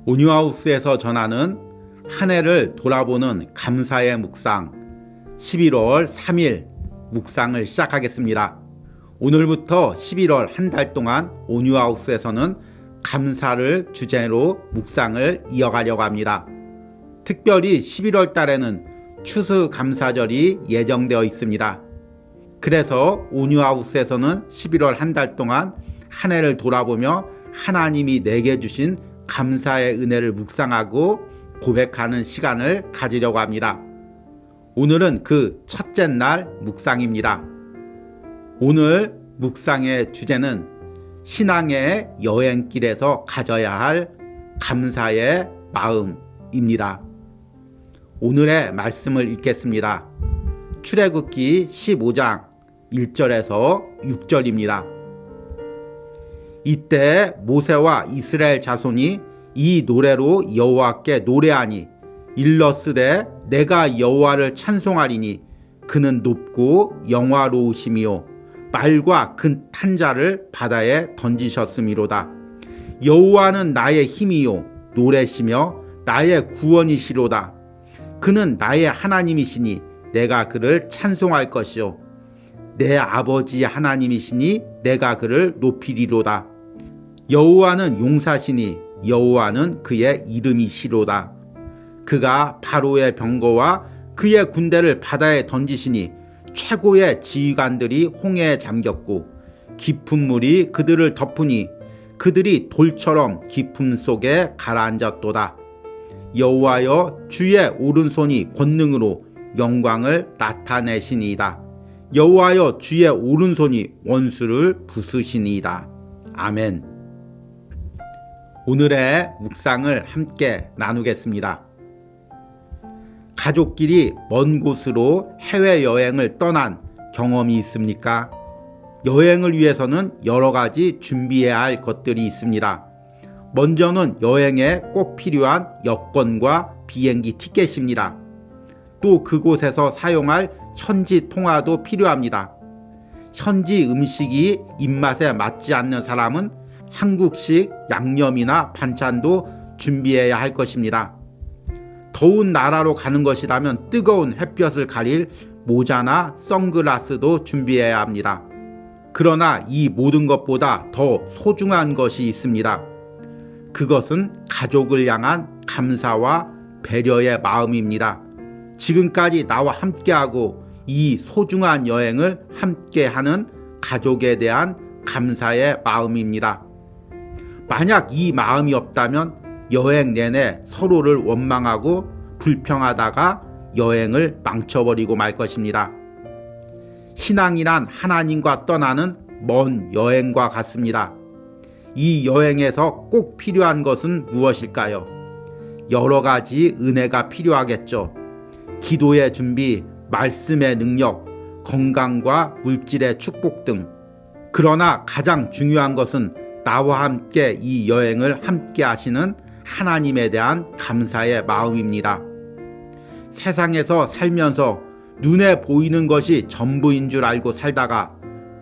온유하우스에서 전하는 한 해를 돌아보는 감사의 묵상 11월 3일 묵상을 시작하겠습니다. 오늘부터 11월 한 달 동안 온유하우스에서는 감사를 주제로 묵상을 이어가려고 합니다. 특별히 11월 달에는 추수감사절이 예정되어 있습니다. 그래서 온유하우스에서는 11월 한 달 동안 한 해를 돌아보며 하나님이 내게 주신 감사의 은혜를 묵상하고 고백하는 시간을 가지려고 합니다. 오늘은 그 첫째 날 묵상입니다. 오늘 묵상의 주제는 신앙의 여행길에서 가져야 할 감사의 마음입니다. 오늘의 말씀을 읽겠습니다. 출애굽기 15장 1절에서 6절입니다. 이때 모세와 이스라엘 자손이 이 노래로 여호와께 노래하니 일러스되 내가 여호와를 찬송하리니 그는 높고 영화로우심이요 말과 큰 탄자를 바다에 던지셨음이로다. 여호와는 나의 힘이요 노래시며 나의 구원이시로다. 그는 나의 하나님이시니 내가 그를 찬송할 것이요 내 아버지 하나님이시니 내가 그를 높이리로다. 여호와는 용사시니 여호와는 그의 이름이시로다. 그가 바로의 병거와 그의 군대를 바다에 던지시니 최고의 지휘관들이 홍해에 잠겼고 깊은 물이 그들을 덮으니 그들이 돌처럼 깊음 속에 가라앉았도다. 여호와여 주의 오른손이 권능으로 영광을 나타내시니이다. 여호와여 주의 오른손이 원수를 부수시니이다. 아멘. 오늘의 묵상을 함께 나누겠습니다. 가족끼리 먼 곳으로 해외여행을 떠난 경험이 있습니까? 여행을 위해서는 여러 가지 준비해야 할 것들이 있습니다. 먼저는 여행에 꼭 필요한 여권과 비행기 티켓입니다. 또 그곳에서 사용할 현지 통화도 필요합니다. 현지 음식이 입맛에 맞지 않는 사람은 한국식 양념이나 반찬도 준비해야 할 것입니다. 더운 나라로 가는 것이라면 뜨거운 햇볕을 가릴 모자나 선글라스도 준비해야 합니다. 그러나 이 모든 것보다 더 소중한 것이 있습니다. 그것은 가족을 향한 감사와 배려의 마음입니다. 지금까지 나와 함께하고 이 소중한 여행을 함께하는 가족에 대한 감사의 마음입니다. 만약 이 마음이 없다면 여행 내내 서로를 원망하고 불평하다가 여행을 망쳐버리고 말 것입니다. 신앙이란 하나님과 떠나는 먼 여행과 같습니다. 이 여행에서 꼭 필요한 것은 무엇일까요? 여러 가지 은혜가 필요하겠죠. 기도의 준비, 말씀의 능력, 건강과 물질의 축복 등. 그러나 가장 중요한 것은 나와 함께 이 여행을 함께 하시는 하나님에 대한 감사의 마음입니다. 세상에서 살면서 눈에 보이는 것이 전부인 줄 알고 살다가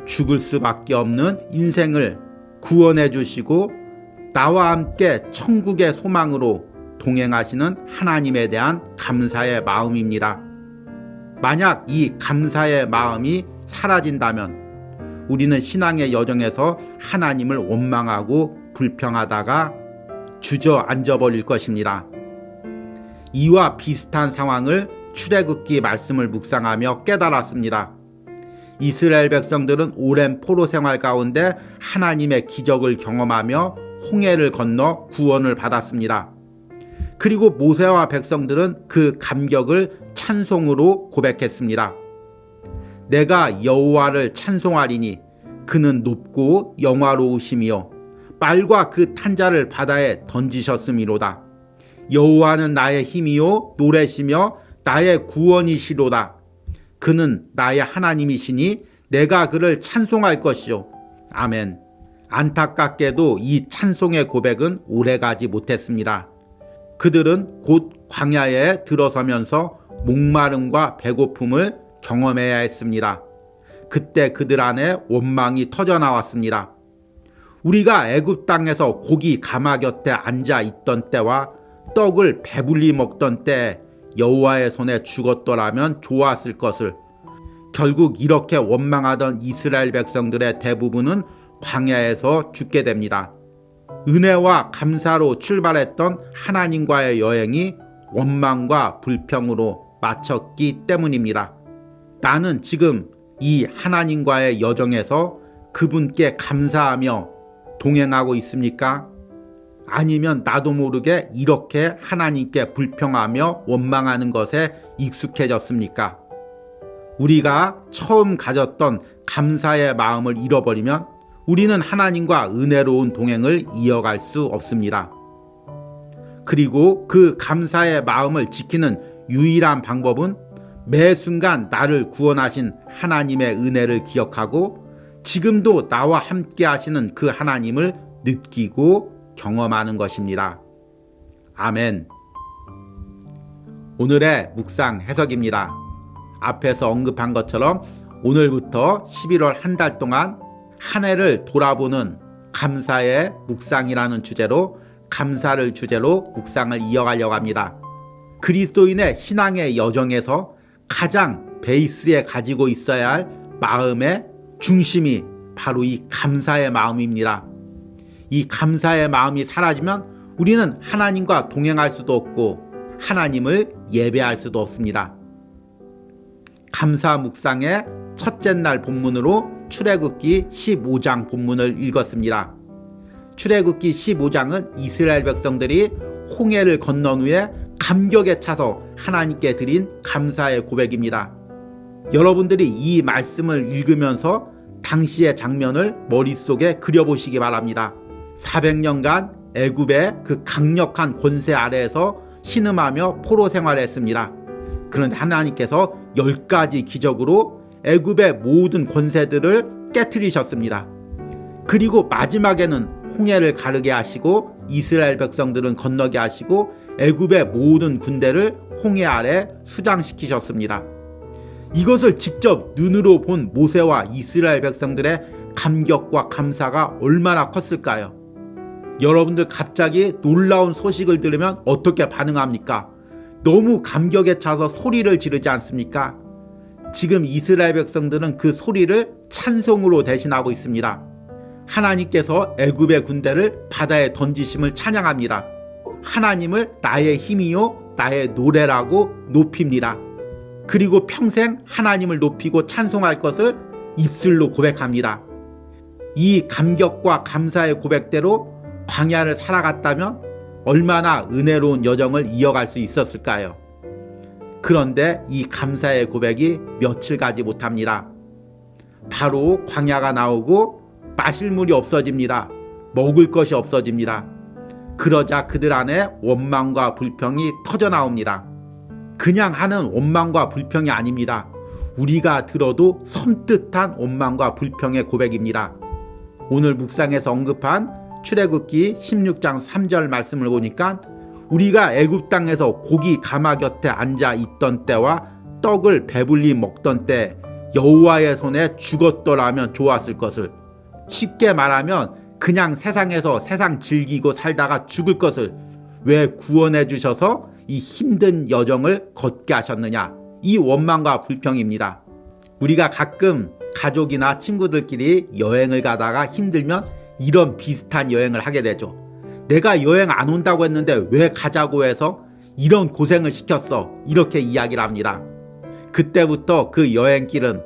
죽을 수밖에 없는 인생을 구원해 주시고 나와 함께 천국의 소망으로 동행하시는 하나님에 대한 감사의 마음입니다. 만약 이 감사의 마음이 사라진다면 우리는 신앙의 여정에서 하나님을 원망하고 불평하다가 주저앉아 버릴 것입니다. 이와 비슷한 상황을 출애굽기 말씀을 묵상하며 깨달았습니다. 이스라엘 백성들은 오랜 포로 생활 가운데 하나님의 기적을 경험하며 홍해를 건너 구원을 받았습니다. 그리고 모세와 백성들은 그 감격을 찬송으로 고백했습니다. 내가 여호와를 찬송하리니 그는 높고 영화로우심이요 말과 그 탄자를 바다에 던지셨음이로다. 여호와는 나의 힘이요 노래시며 나의 구원이시로다. 그는 나의 하나님이시니 내가 그를 찬송할 것이요. 아멘. 안타깝게도 이 찬송의 고백은 오래가지 못했습니다. 그들은 곧 광야에 들어서면서 목마름과 배고픔을 경험해야 했습니다. 그때 그들 안에 원망이 터져나왔습니다. 우리가 애굽 땅에서 고기 가마 곁에 앉아 있던 때와 떡을 배불리 먹던 때 여호와의 손에 죽었더라면 좋았을 것을. 결국 이렇게 원망하던 이스라엘 백성들의 대부분은 광야에서 죽게 됩니다. 은혜와 감사로 출발했던 하나님과의 여행이 원망과 불평으로 마쳤기 때문입니다. 나는 지금 이 하나님과의 여정에서 그분께 감사하며 동행하고 있습니까? 아니면 나도 모르게 이렇게 하나님께 불평하며 원망하는 것에 익숙해졌습니까? 우리가 처음 가졌던 감사의 마음을 잃어버리면 우리는 하나님과 은혜로운 동행을 이어갈 수 없습니다. 그리고 그 감사의 마음을 지키는 유일한 방법은 매 순간 나를 구원하신 하나님의 은혜를 기억하고 지금도 나와 함께 하시는 그 하나님을 느끼고 경험하는 것입니다. 아멘. 오늘의 묵상 해석입니다. 앞에서 언급한 것처럼 오늘부터 11월 한 달 동안 한 해를 돌아보는 감사의 묵상이라는 주제로 감사를 주제로 묵상을 이어가려고 합니다. 그리스도인의 신앙의 여정에서 가장 베이스에 가지고 있어야 할 마음의 중심이 바로 이 감사의 마음입니다. 이 감사의 마음이 사라지면 우리는 하나님과 동행할 수도 없고 하나님을 예배할 수도 없습니다. 감사 묵상의 첫째 날 본문으로 출애굽기 15장 본문을 읽었습니다. 출애굽기 15장은 이스라엘 백성들이 홍해를 건넌 후에 감격에 차서 하나님께 드린 감사의 고백입니다. 여러분들이 이 말씀을 읽으면서 당시의 장면을 머릿속에 그려보시기 바랍니다. 400년간 애굽의 그 강력한 권세 아래에서 신음하며 포로 생활했습니다. 그런데 하나님께서 10가지 기적으로 애굽의 모든 권세들을 깨트리셨습니다. 그리고 마지막에는 홍해를 가르게 하시고 이스라엘 백성들은 건너게 하시고 애굽의 모든 군대를 홍해 아래 수장시키셨습니다. 이것을 직접 눈으로 본 모세와 이스라엘 백성들의 감격과 감사가 얼마나 컸을까요? 여러분들 갑자기 놀라운 소식을 들으면 어떻게 반응합니까? 너무 감격에 차서 소리를 지르지 않습니까? 지금 이스라엘 백성들은 그 소리를 찬송으로 대신하고 있습니다. 하나님께서 애굽의 군대를 바다에 던지심을 찬양합니다. 하나님을 나의 힘이요 나의 노래라고 높입니다. 그리고 평생 하나님을 높이고 찬송할 것을 입술로 고백합니다. 이 감격과 감사의 고백대로 광야를 살아갔다면 얼마나 은혜로운 여정을 이어갈 수 있었을까요? 그런데 이 감사의 고백이 며칠 가지 못합니다. 바로 광야가 나오고 마실 물이 없어집니다. 먹을 것이 없어집니다. 그러자 그들 안에 원망과 불평이 터져나옵니다. 그냥 하는 원망과 불평이 아닙니다. 우리가 들어도 섬뜩한 원망과 불평의 고백입니다. 오늘 묵상에서 언급한 출애굽기 16장 3절 말씀을 보니까 우리가 애굽 땅에서 고기 가마 곁에 앉아 있던 때와 떡을 배불리 먹던 때 여호와의 손에 죽었더라면 좋았을 것을, 쉽게 말하면 그냥 세상에서 세상 즐기고 살다가 죽을 것을 왜 구원해 주셔서 이 힘든 여정을 걷게 하셨느냐, 이 원망과 불평입니다. 우리가 가끔 가족이나 친구들끼리 여행을 가다가 힘들면 이런 비슷한 여행을 하게 되죠. 내가 여행 안 온다고 했는데 왜 가자고 해서 이런 고생을 시켰어, 이렇게 이야기를 합니다. 그때부터 그 여행길은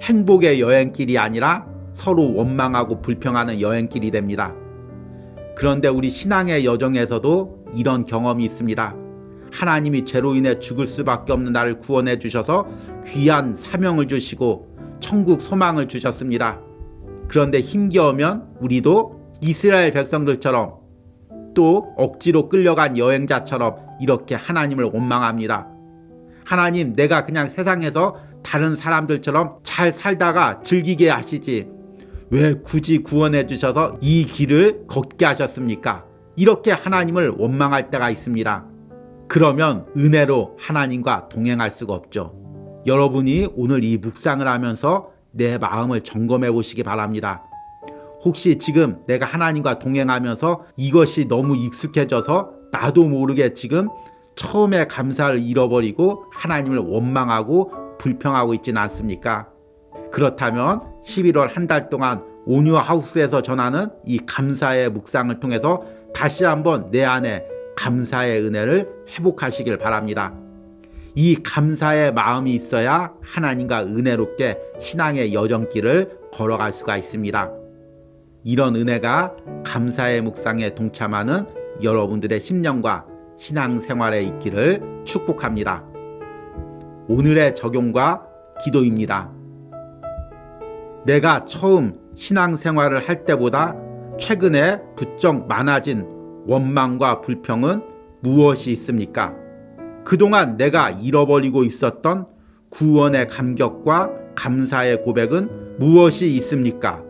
행복의 여행길이 아니라 서로 원망하고 불평하는 여행길이 됩니다. 그런데 우리 신앙의 여정에서도 이런 경험이 있습니다. 하나님이 죄로 인해 죽을 수밖에 없는 나를 구원해 주셔서 귀한 사명을 주시고 천국 소망을 주셨습니다. 그런데 힘겨우면 우리도 이스라엘 백성들처럼 또 억지로 끌려간 여행자처럼 이렇게 하나님을 원망합니다. 하나님, 내가 그냥 세상에서 다른 사람들처럼 잘 살다가 즐기게 하시지 왜 굳이 구원해 주셔서 이 길을 걷게 하셨습니까? 이렇게 하나님을 원망할 때가 있습니다. 그러면 은혜로 하나님과 동행할 수가 없죠. 여러분이 오늘 이 묵상을 하면서 내 마음을 점검해 보시기 바랍니다. 혹시 지금 내가 하나님과 동행하면서 이것이 너무 익숙해져서 나도 모르게 지금 처음에 감사를 잃어버리고 하나님을 원망하고 불평하고 있지는 않습니까? 그렇다면 11월 한 달 동안 온유하우스에서 전하는 이 감사의 묵상을 통해서 다시 한번 내 안에 감사의 은혜를 회복하시길 바랍니다. 이 감사의 마음이 있어야 하나님과 은혜롭게 신앙의 여정길을 걸어갈 수가 있습니다. 이런 은혜가 감사의 묵상에 동참하는 여러분들의 심령과 신앙생활에 있기를 축복합니다. 오늘의 적용과 기도입니다. 내가 처음 신앙생활을 할 때보다 최근에 부쩍 많아진 원망과 불평은 무엇이 있습니까? 그동안 내가 잃어버리고 있었던 구원의 감격과 감사의 고백은 무엇이 있습니까?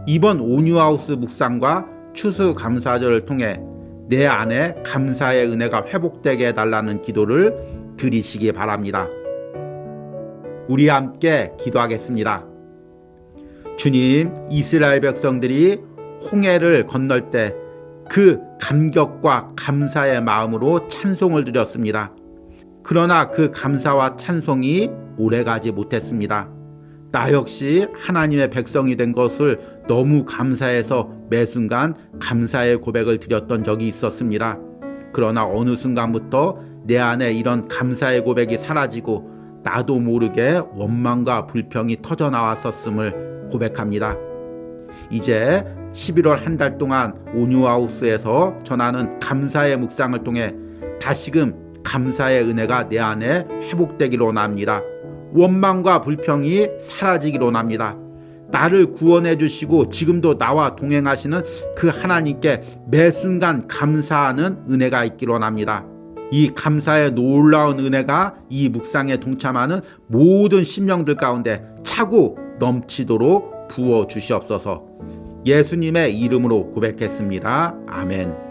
이번 온유하우스 묵상과 추수감사절을 통해 내 안에 감사의 은혜가 회복되게 해달라는 기도를 드리시기 바랍니다. 우리 함께 기도하겠습니다. 주님, 이스라엘 백성들이 홍해를 건널 때 그 감격과 감사의 마음으로 찬송을 드렸습니다. 그러나 그 감사와 찬송이 오래가지 못했습니다. 나 역시 하나님의 백성이 된 것을 너무 감사해서 매 순간 감사의 고백을 드렸던 적이 있었습니다. 그러나 어느 순간부터 내 안에 이런 감사의 고백이 사라지고 나도 모르게 원망과 불평이 터져 나왔었음을 고백합니다. 이제 11월 한 달 동안 온유하우스에서 전하는 감사의 묵상을 통해 다시금 감사의 은혜가 내 안에 회복되기를 원합니다. 원망과 불평이 사라지기를 원합니다. 나를 구원해 주시고 지금도 나와 동행하시는 그 하나님께 매 순간 감사하는 은혜가 있기를 원합니다. 이 감사의 놀라운 은혜가 이 묵상에 동참하는 모든 심령들 가운데 차고 넘치도록 부어 주시옵소서. 예수님의 이름으로 고백했습니다. 아멘.